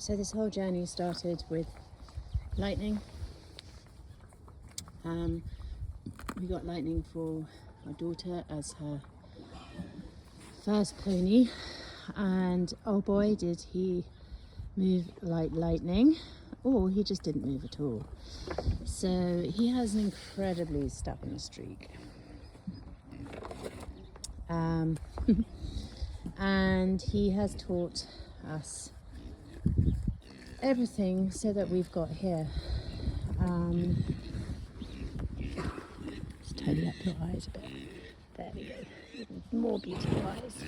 So this whole journey started with Lightening. We got Lightening for our daughter as her first pony, and oh boy did he move like lightning, or he just didn't move at all. So he has an incredibly stubborn streak. And he has taught us everything so that we've got here. Just tidy up your eyes a bit. There we go. Even more beautiful eyes.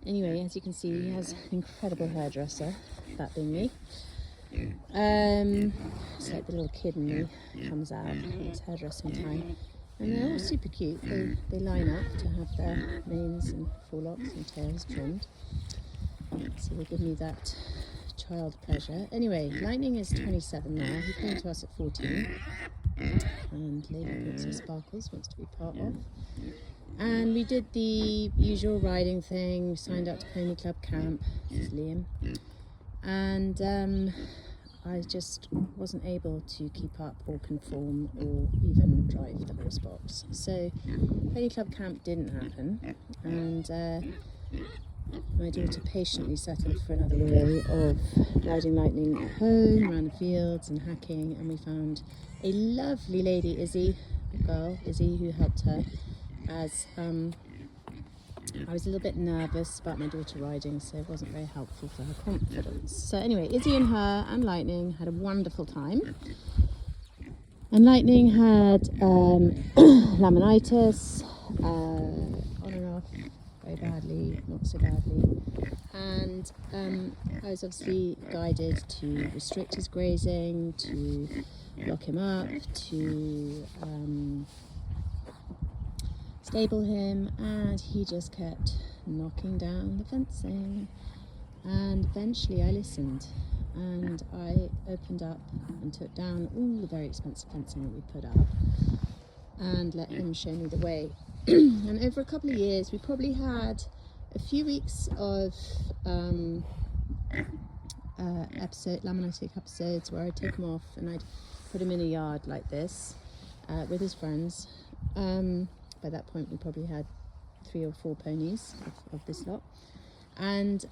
Anyway, as you can see, he has an incredible hairdresser, that being me. It's like the little kid in me comes out, it's hairdressing time. And they're all super cute. They line up to have their manes and forelocks and tails trimmed. So they give me that child pleasure. Anyway, Lightning is 27 now. He came to us at 14. And Lady Princess Sparkles wants to be part of. And we did the usual riding thing. We signed up to Pony Club Camp. This is Liam. And I just wasn't able to keep up or conform or even drive the horse box. So Pony Club Camp didn't happen, and my daughter patiently settled for another year of riding Lightning at home, around the fields and hacking, and we found a lovely lady, Izzy, who helped her as I was a little bit nervous about my daughter riding, so it wasn't very helpful for her confidence. So anyway, Izzy and her and Lightning had a wonderful time. And Lightning had laminitis, on and off, very badly, not so badly. And I was obviously guided to restrict his grazing, to lock him up, to stable him, and he just kept knocking down the fencing. And eventually I listened, and I opened up and took down all the very expensive fencing that we put up and let him show me the way. And over a couple of years we probably had a few weeks of laminitic episodes where I'd take him off and I'd put him in a yard like this with his friends. By that point we probably had 3 or 4 ponies of this lot, and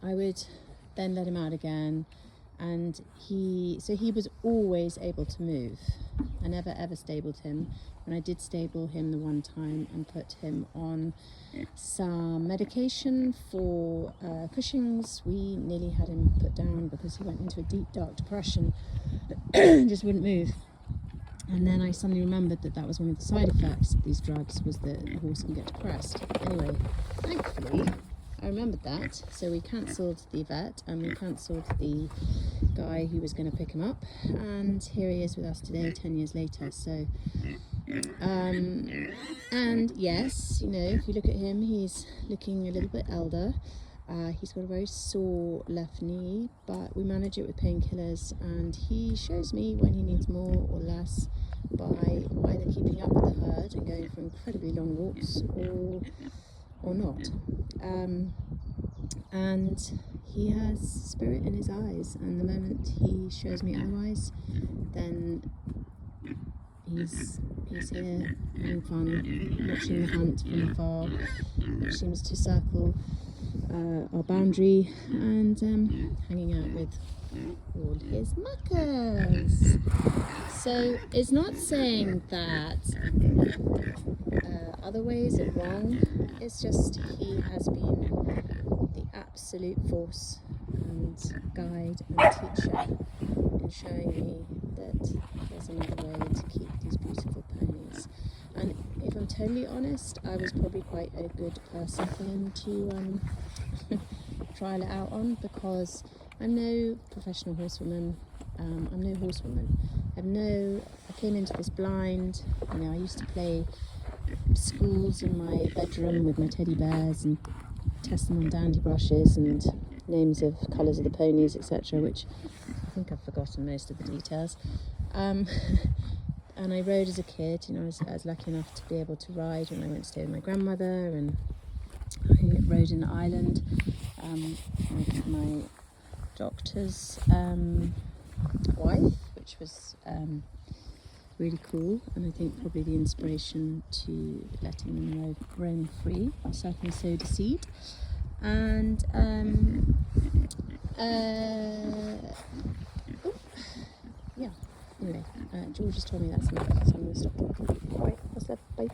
I would then let him out again, and he was always able to move. I never ever stabled him. When I did stable him the one time and put him on some medication for Cushing's, we nearly had him put down because he went into a deep dark depression and just wouldn't move. And then I suddenly remembered that was one of the side effects of these drugs, was that the horse can get depressed. Anyway, thankfully, I remembered that. So we cancelled the vet and we cancelled the guy who was going to pick him up. And here he is with us today, 10 years later. So, and yes, you know, if you look at him, he's looking a little bit elder. He's got a very sore left knee, but we manage it with painkillers, and he shows me when he needs more or less by either keeping up with the herd and going for incredibly long walks or not. And he has spirit in his eyes, and the moment he shows me otherwise, then he's here having fun, watching the hunt from afar, which seems to circle our boundary, and hanging out with all his muckers. So it's not saying that other ways are wrong, it's just he has been the absolute force and guide and teacher in showing me that there's another way to keep these beautiful ponies. And if I'm totally honest, I was probably quite a good person for him to trial it out on, because I'm no professional horsewoman. I'm no horsewoman. I came into this blind. You know, I used to play schools in my bedroom with my teddy bears and test them on dandy brushes and names of colours of the ponies, etc., which I think I've forgotten most of the details. And I rode as a kid. You know, I was lucky enough to be able to ride when I went to stay with my grandmother, and I rode in the island. with my doctor's wife, which was really cool, and I think probably the inspiration to letting them roam free. I certainly sowed a seed, and yeah. Anyway, George has told me that's enough, so I'm going to stop talking. Alright, that's it. Bye.